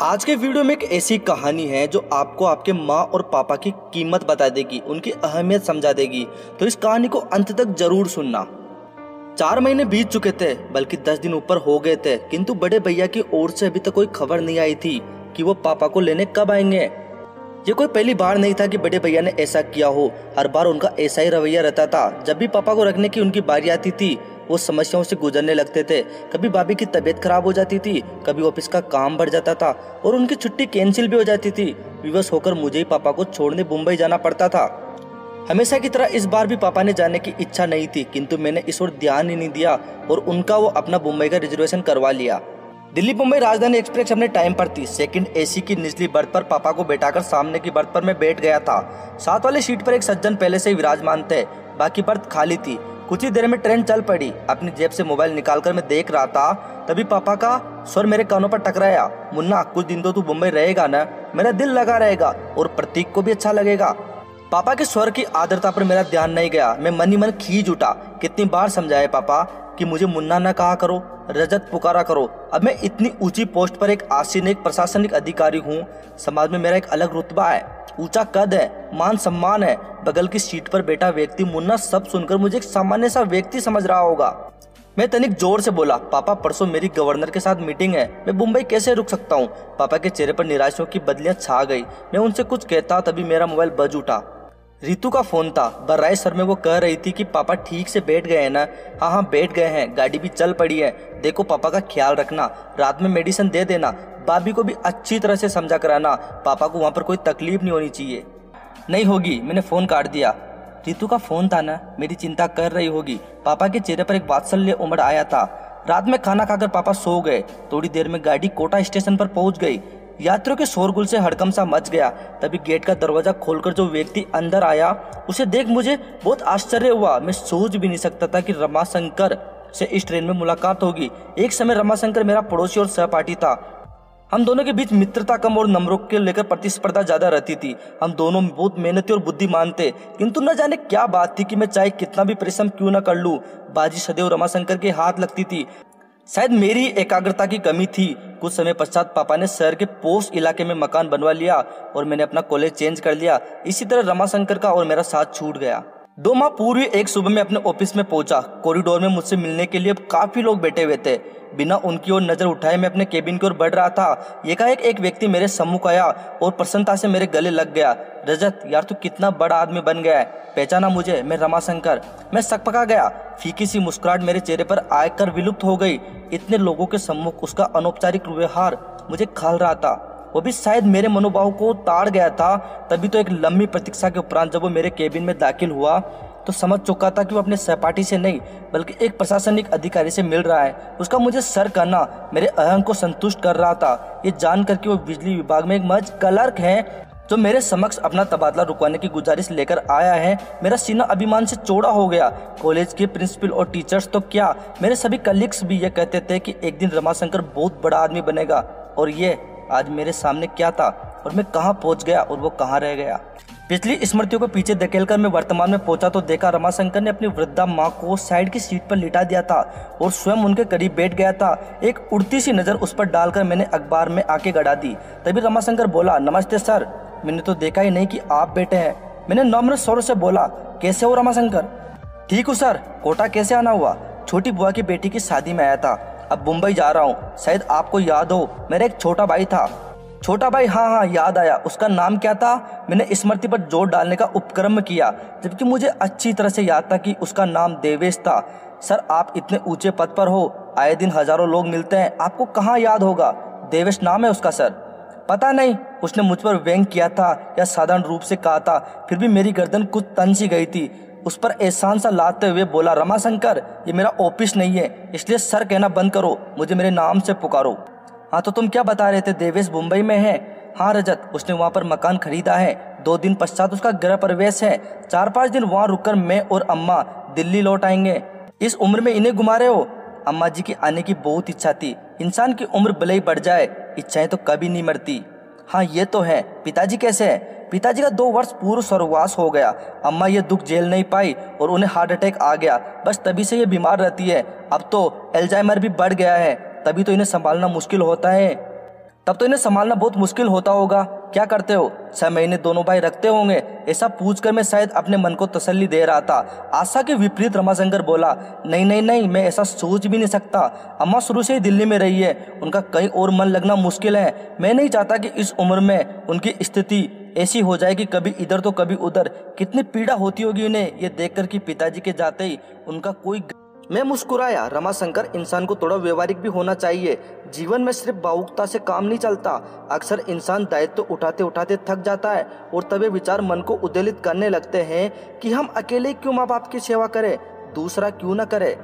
आज के वीडियो में एक ऐसी कहानी है जो आपको आपके माँ और पापा की कीमत बता देगी, उनकी अहमियत समझा देगी। तो इस कहानी को अंत तक जरूर सुनना। 4 महीने बीत चुके थे, बल्कि 10 दिन ऊपर हो गए थे, किंतु बड़े भैया की ओर से अभी तक कोई खबर नहीं आई थी कि वो पापा को लेने कब आएंगे। ये कोई पहली बार नहीं था कि बड़े भैया ने ऐसा किया हो। हर बार उनका ऐसा ही रवैया रहता था। जब भी पापा को रखने की उनकी बारी आती थी, वो समस्याओं से गुजरने लगते थे। कभी भाभी की तबीयत खराब हो जाती थी, कभी ऑफिस का काम बढ़ जाता था और उनकी छुट्टी कैंसिल भी हो जाती थी। विवश होकर मुझे ही पापा को छोड़ने मुंबई जाना पड़ता था। हमेशा की तरह इस बार भी पापा ने जाने की इच्छा नहीं थी, किंतु मैंने इस ओर ध्यान ही नहीं दिया और उनका वो अपना मुंबई का रिजर्वेशन करवा लिया। दिल्ली मुंबई राजधानी एक्सप्रेस अपने टाइम पर थी। सेकंड एसी की निचली बर्थ पर पापा को बैठाकर सामने की बर्थ पर मैं बैठ गया था। साथ वाली सीट पर एक सज्जन पहले से ही विराजमान थे, बाकी बर्थ खाली थी। कुछ ही देर में ट्रेन चल पड़ी। अपनी जेब से मोबाइल निकालकर मैं देख रहा था, तभी पापा का स्वर मेरे कानों पर टकराया। मुन्ना, कुछ दिन तो तू मुंबई रहेगा ना? मेरा दिल लगा रहेगा और प्रतीक को भी अच्छा लगेगा। पापा के स्वर की आर्द्रता पर मेरा ध्यान नहीं गया। मैं मन ही मन खींच उठा। कितनी बार समझाए पापा कि मुझे मुन्ना न कहा करो, रजत पुकारा करो। अब मैं इतनी ऊंची पोस्ट पर एक आसीन, एक प्रशासनिक अधिकारी हूँ। समाज में मेरा एक अलग रुतबा है, ऊंचा कद है, मान सम्मान है। बगल की सीट पर बैठा व्यक्ति मुन्ना सब सुनकर मुझे एक सामान्य सा व्यक्ति समझ रहा होगा। मैं तनिक जोर से बोला, पापा परसों मेरी गवर्नर के साथ मीटिंग है, मैं मुंबई कैसे रुक सकता हूँ? पापा के चेहरे पर निराशाओं की बदलियां छा गई। मैं उनसे कुछ कहता तभी मेरा मोबाइल बज उठा। रितु का फोन था। बर्राए सर में वो कह रही थी कि पापा ठीक से बैठ गए हैं ना? हाँ बैठ गए हैं, गाड़ी भी चल पड़ी है। देखो पापा का ख्याल रखना, रात में मेडिसिन दे देना, भाभी को भी अच्छी तरह से समझा कराना, पापा को वहाँ पर कोई तकलीफ नहीं होनी चाहिए। नहीं होगी, मैंने फोन काट दिया। रितु का फोन था ना, मेरी चिंता कर रही होगी। पापा के चेहरे पर एक वात्सल्य उमड़ आया था। रात में खाना खाकर पापा सो गए। थोड़ी देर में गाड़ी कोटा स्टेशन पर पहुंच गई। यात्रियों के शोरगुल से हड़कंप सा मच गया। तभी गेट का दरवाजा खोलकर जो व्यक्ति अंदर आया, उसे देख मुझे बहुत आश्चर्य हुआ। मैं सोच भी नहीं सकता था कि रमाशंकर से इस ट्रेन में मुलाकात होगी। एक समय रमाशंकर मेरा पड़ोसी और सहपाठी था। हम दोनों के बीच मित्रता कम और नंबरों के लेकर प्रतिस्पर्धा ज्यादा रहती थी। हम दोनों बहुत मेहनती और बुद्धिमान थे, किंतु न जाने क्या बात थी कि मैं चाहे कितना भी परिश्रम क्यों न कर लूं, बाजी सदैव रमाशंकर के हाथ लगती थी। शायद मेरी एकाग्रता की कमी थी। कुछ समय पश्चात पापा ने शहर के पोस्ट इलाके में मकान बनवा लिया और मैंने अपना कॉलेज चेंज कर लिया। इसी तरह रमाशंकर का और मेरा साथ छूट गया। 2 माह पूर्व एक सुबह मैं अपने ऑफिस में पहुंचा। कॉरिडोर में मुझसे मिलने के लिए काफी लोग बैठे हुए थे। बिना उनकी ओर नजर उठाए मैं अपने केबिन की ओर बढ़ रहा था। एकाएक एक व्यक्ति मेरे सम्मुख आया और प्रसन्नता से मेरे गले लग गया। रजत, यार तू कितना बड़ा आदमी बन गया है। पहचाना मुझे? मैं रमाशंकर। मैं सकपका गया। फीकी सी मुस्कुराहट मेरे चेहरे पर आकर विलुप्त हो गई। इतने लोगों के सम्मुख उसका अनौपचारिक व्यवहार मुझे खल रहा था। वो भी शायद मेरे मनोभाव को ताड़ गया था। तभी तो एक लंबी प्रतीक्षा के उपरांत जब वो मेरे केबिन में दाखिल हुआ तो समझ चुका था कि वो अपने सहपाठी से नहीं बल्कि एक प्रशासनिक अधिकारी से मिल रहा है। उसका मुझे सर करना मेरे अहम को संतुष्ट कर रहा था। ये जानकर कि वो बिजली विभाग में एक महज क्लर्क है जो मेरे समक्ष अपना तबादला रुकवाने की गुजारिश लेकर आया है, मेरा सीना अभिमान से चौड़ा हो गया। कॉलेज के प्रिंसिपल और टीचर्स तो क्या, मेरे सभी कलीग्स भी ये कहते थे कि एक दिन रमाशंकर बहुत बड़ा आदमी बनेगा। और ये आज मेरे सामने क्या था और मैं कहाँ पहुँच गया और वो कहाँ रह गया। पिछली स्मृतियों को पीछे धकेलकर मैं वर्तमान में पहुंचा तो देखा रमाशंकर ने अपनी वृद्धा माँ को साइड की सीट पर लिटा दिया था और स्वयं उनके करीब बैठ गया था। एक उड़ती सी नज़र उस पर डालकर मैंने अखबार में आंखें गड़ा दी। तभी रमाशंकर बोला, नमस्ते सर, मैंने तो देखा ही नहीं कि आप बैठे हैं। मैंने नम्र स्वर से बोला, कैसे हो रमाशंकर? ठीक हूँ सर। कोटा कैसे आना हुआ? छोटी बुआ की बेटी की शादी में आया था, अब मुंबई जा रहा हूँ। शायद आपको याद हो, मेरा एक छोटा भाई था। छोटा भाई? हाँ याद आया। उसका नाम क्या था? मैंने स्मृति पर जोर डालने का उपक्रम किया, जबकि मुझे अच्छी तरह से याद था कि उसका नाम देवेश था। सर, आप इतने ऊंचे पद पर हो, आए दिन हजारों लोग मिलते हैं, आपको कहाँ याद होगा? देवेश नाम है उसका सर। पता नहीं उसने मुझ पर व्यंग किया था या साधारण रूप से कहा था, फिर भी मेरी गर्दन कुछ तन सी गई थी। उस पर एहसान सा लाते हुए बोला, रमाशंकर, ये मेरा ऑफिस नहीं है, इसलिए सर कहना बंद करो, मुझे मेरे नाम से पुकारो। हाँ तो तुम क्या बता रहे थे? देवेश मुंबई में है? हाँ रजत, उसने वहाँ पर मकान खरीदा है। 2 दिन पश्चात उसका गृह प्रवेश है। 4-5 दिन वहाँ रुककर मैं और अम्मा दिल्ली लौट आएंगे। इस उम्र में इन्हें घुमा रहे हो? अम्मा जी की आने की बहुत इच्छा थी। इंसान की उम्र भले ही बढ़ जाए, इच्छाएं तो कभी नहीं मरती। हाँ ये तो है। पिताजी कैसे हैं? पिताजी का 2 वर्ष पूर्व स्वर्गवास हो गया। अम्मा ये दुख झेल नहीं पाई और उन्हें हार्ट अटैक आ गया। बस तभी से ये बीमार रहती है। अब तो एल्जाइमर भी बढ़ गया है, तभी तो इन्हें संभालना मुश्किल होता है। तब तो इन्हें संभालना बहुत मुश्किल होता होगा, क्या करते हो? 6 महीने दोनों भाई रखते होंगे। ऐसा पूछकर मैं शायद अपने मन को तसल्ली दे रहा था। आशा के विपरीत रमाशंकर बोला, नहीं नहीं नहीं, मैं ऐसा सोच भी नहीं सकता। अम्मा शुरू से ही दिल्ली में रही है, उनका कहीं और मन लगना मुश्किल है। मैं नहीं चाहता कि इस उम्र में उनकी स्थिति ऐसी हो जाए कि कभी इधर तो कभी उधर। कितनी पीड़ा होती होगी उन्हें ये देखकर कि पिताजी के जाते ही उनका कोई। मैं मुस्कुराया। रमाशंकर, इंसान को थोड़ा व्यवहारिक भी होना चाहिए। जीवन में सिर्फ भावुकता से काम नहीं चलता। अक्सर इंसान दायित्व उठाते उठाते थक जाता है और तभी विचार मन को उद्वेलित करने लगते हैं कि हम अकेले क्यों माँ बाप की सेवा करें, दूसरा क्यों न करे।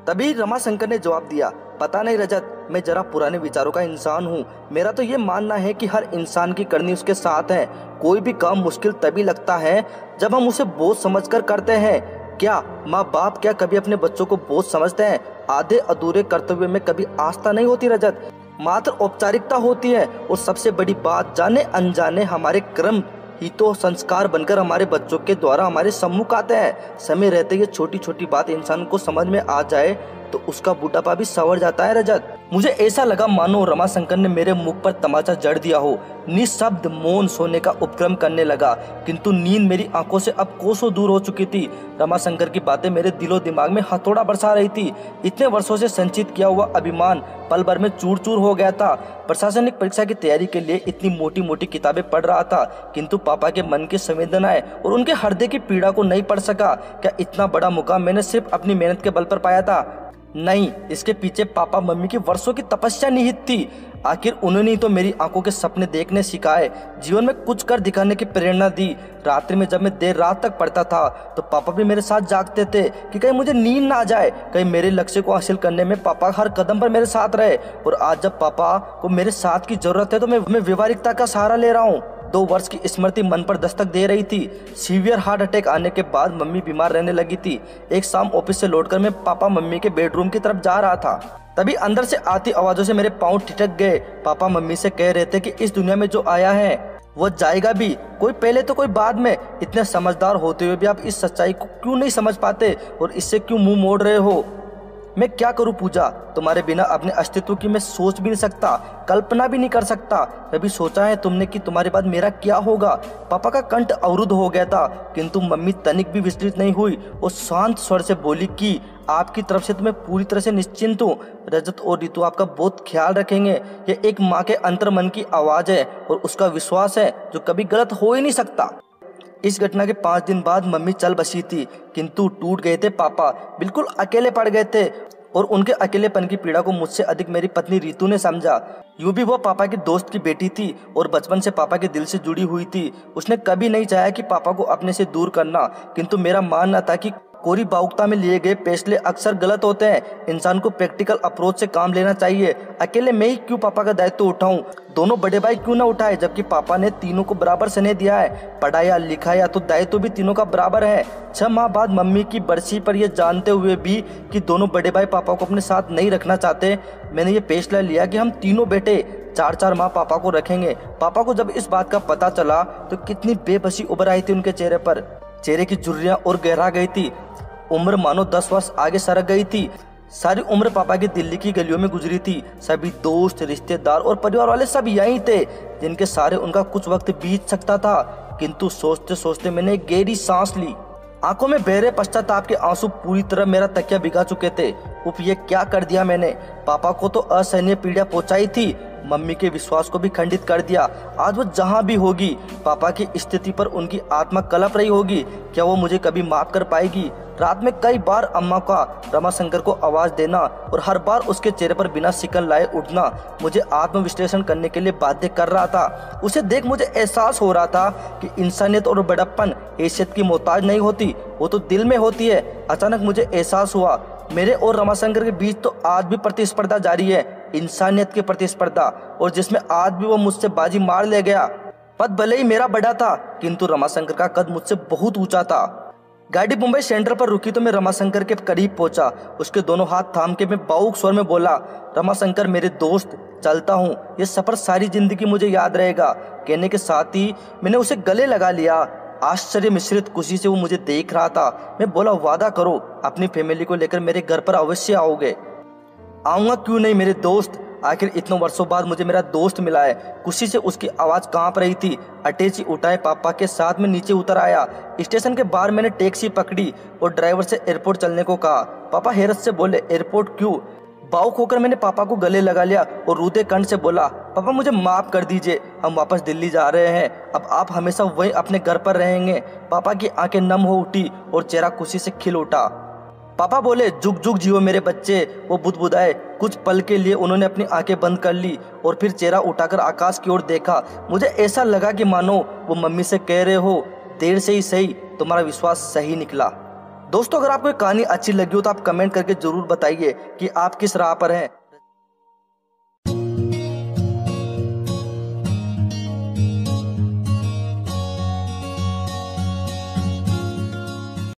तभी रमाशंकर ने जवाब दिया, पता नहीं रजत, मैं जरा पुराने विचारों का इंसान हूँ। मेरा तो ये मानना है कि हर इंसान की करनी उसके साथ है। कोई भी काम मुश्किल तभी लगता है जब हम उसे बोझ समझकर करते हैं। क्या माँ बाप क्या कभी अपने बच्चों को बोझ समझते हैं? आधे अधूरे कर्तव्य में कभी आस्था नहीं होती रजत, मात्र औपचारिकता होती है। और सबसे बड़ी बात, जाने अनजाने हमारे कर्म ही तो संस्कार बनकर हमारे बच्चों के द्वारा हमारे सम्मुख आते हैं। समय रहते ये छोटी छोटी बात इंसान को समझ में आ जाए तो उसका बुढ़ापा भी संवर जाता है रजत। मुझे ऐसा लगा मानो रमाशंकर ने मेरे मुख पर तमाचा जड़ दिया हो। निशब्द मौन सोने का उपक्रम करने लगा, किंतु नींद मेरी आंखों से अब कोसों दूर हो चुकी थी। रमाशंकर की बातें मेरे दिलो दिमाग में हथौड़ा बरसा रही थी। इतने वर्षों से संचित किया हुआ अभिमान पल भर में चूर चूर हो गया था। प्रशासनिक परीक्षा की तैयारी के लिए इतनी मोटी मोटी किताबें पढ़ रहा था, किंतु पापा के मन की संवेदनाएं और उनके हृदय की पीड़ा को नहीं पढ़ सका। क्या इतना बड़ा मुकाम मैंने सिर्फ अपनी मेहनत के बल पर पाया था? नहीं, इसके पीछे पापा मम्मी की वर्षों की तपस्या निहित थी। आखिर उन्होंने ही तो मेरी आंखों के सपने देखने सिखाए, जीवन में कुछ कर दिखाने की प्रेरणा दी। रात्रि में जब मैं देर रात तक पढ़ता था तो पापा भी मेरे साथ जागते थे कि कहीं मुझे नींद ना आ जाए, कहीं मेरे लक्ष्य को हासिल करने में पापा हर कदम पर मेरे साथ रहे। और आज जब पापा को मेरे साथ की जरूरत है तो मैं व्यवहारिकता का सहारा ले रहा हूँ। 2 वर्ष की स्मृति मन पर दस्तक दे रही थी। सीवियर हार्ट अटैक आने के बाद मम्मी बीमार रहने लगी थी। एक शाम ऑफिस से लौटकर मैं पापा मम्मी के बेडरूम की तरफ जा रहा था, तभी अंदर से आती आवाजों से मेरे पांव ठिठक गए। पापा मम्मी से कह रहे थे कि इस दुनिया में जो आया है वो जाएगा भी, कोई पहले तो कोई बाद में। इतने समझदार होते हुए भी आप इस सच्चाई को क्यों नहीं समझ पाते और इससे क्यों मुंह मोड़ रहे हो? मैं क्या करूं पूजा, तुम्हारे बिना अपने अस्तित्व की मैं सोच भी नहीं सकता, कल्पना भी नहीं कर सकता। कभी सोचा है तुमने कि तुम्हारे बाद मेरा क्या होगा? पापा का कंठ अवरुद्ध हो गया था, किंतु मम्मी तनिक भी विचलित नहीं हुई और शांत स्वर से बोली कि आपकी तरफ से तो मैं पूरी तरह से निश्चिंत हूँ। रजत और रितु आपका बहुत ख्याल रखेंगे। ये एक माँ के अंतर्मन की आवाज है और उसका विश्वास है जो कभी गलत हो ही नहीं सकता। इस घटना के 5 दिन बाद मम्मी चल बसी थी, किंतु टूट गए थे पापा, बिल्कुल अकेले पड़ गए थे। और उनके अकेलेपन की पीड़ा को मुझसे अधिक मेरी पत्नी रितु ने समझा। यूं भी वो पापा की दोस्त की बेटी थी और बचपन से पापा के दिल से जुड़ी हुई थी। उसने कभी नहीं चाहा कि पापा को अपने से दूर करना, किंतु मेरा मानना था कि कोरी भावुकता में लिए गए फैसले अक्सर गलत होते हैं। इंसान को प्रैक्टिकल अप्रोच से काम लेना चाहिए। अकेले मैं ही क्यों पापा का दायित्व उठाऊं? दोनों बड़े भाई क्यों ना उठाए, जबकि पापा ने तीनों को बराबर स्नेह दिया है। पढ़ाया लिखाया तो दायित्व भी तीनों का बराबर है। 6 माह बाद मम्मी की बरसी पर यह जानते हुए भी कि दोनों बड़े भाई पापा को अपने साथ नहीं रखना चाहते, मैंने ये फैसला लिया कि हम तीनों बेटे 4-4 माह पापा को रखेंगे। पापा को जब इस बात का पता चला तो कितनी बेबसी उभर आई थी उनके चेहरे पर। चेहरे की झुर्रियां और गहरा गई थी, उम्र मानो 10 वर्ष आगे सरक गई थी। सारी उम्र पापा की दिल्ली की गलियों में गुजरी थी। सभी दोस्त, रिश्तेदार और परिवार वाले सब यहीं थे जिनके सारे उनका कुछ वक्त बीत सकता था। किंतु सोचते सोचते मैंने एक गहरी सांस ली। आंखों में बहरे पश्चाताप के आंसू पूरी तरह मेरा तकिया भिगा चुके थे। उफ, ये क्या कर दिया मैंने? पापा को तो असहनीय पीड़ा पहुंचाई थी, मम्मी के विश्वास को भी खंडित कर दिया। आज वो जहां भी होगी, पापा की स्थिति पर उनकी आत्मा कलप रही होगी। क्या वो मुझे कभी माफ कर पाएगी? रात में कई बार अम्मा का रमाशंकर को आवाज देना और हर बार उसके चेहरे पर बिना शिकन लाए उठना मुझे आत्मविश्लेषण करने के लिए बाध्य कर रहा था। उसे देख मुझे एहसास हो रहा था कि इंसानियत और बड़प्पन हैसियत की मोहताज नहीं होती, वो तो दिल में होती है। अचानक मुझे एहसास हुआ मेरे और रमाशंकर के बीच तो आज भी प्रतिस्पर्धा जारी है, इंसानियत की प्रतिस्पर्धा, और जिसमें आज भी वो मुझसे बाजी मार ले गया। पद भले ही मेरा बड़ा था, किंतु रमाशंकर का कद मुझसे बहुत ऊंचा था। गाड़ी मुंबई सेंट्रल पर रुकी तो मैं रमाशंकर के करीब पहुंचा। उसके दोनों हाथ थाम के मैं भावुक स्वर में बोला, रमाशंकर मेरे दोस्त, चलता हूँ, ये सफर सारी जिंदगी मुझे याद रहेगा। कहने के साथ ही मैंने उसे गले लगा लिया। आश्चर्य मिश्रित खुशी से वो मुझे देख रहा था। मैं बोला, वादा करो अपनी फैमिली को लेकर मेरे घर पर अवश्य आओगे। आऊंगा, क्यों नहीं मेरे दोस्त। आखिर इतने वर्षों बाद मुझे मेरा दोस्त मिला है। खुशी से उसकी आवाज़ कांप रही थी। अटैची उठाए पापा के साथ में नीचे उतर आया। स्टेशन के बाहर मैंने टैक्सी पकड़ी और ड्राइवर से एयरपोर्ट चलने को कहा। पापा हैरत से बोले, एयरपोर्ट क्यों? भावुक होकर मैंने पापा को गले लगा लिया और रूधे कंठ से बोला, पापा मुझे माफ़ कर दीजिए, हम वापस दिल्ली जा रहे हैं। अब आप हमेशा वहीं अपने घर पर रहेंगे। पापा की आंखें नम हो उठी और चेहरा खुशी से खिल उठा। पापा बोले, जुग जुग जियो मेरे बच्चे। वो बुदबुदाए। कुछ पल के लिए उन्होंने अपनी आंखें बंद कर ली और फिर चेहरा उठाकर आकाश की ओर देखा। मुझे ऐसा लगा कि मानो वो मम्मी से कह रहे हो, देर से ही सही, तुम्हारा विश्वास सही निकला। दोस्तों, अगर आपको ये कहानी अच्छी लगी हो तो आप कमेंट करके ज़रूर बताइए कि आप किस राह पर हैं।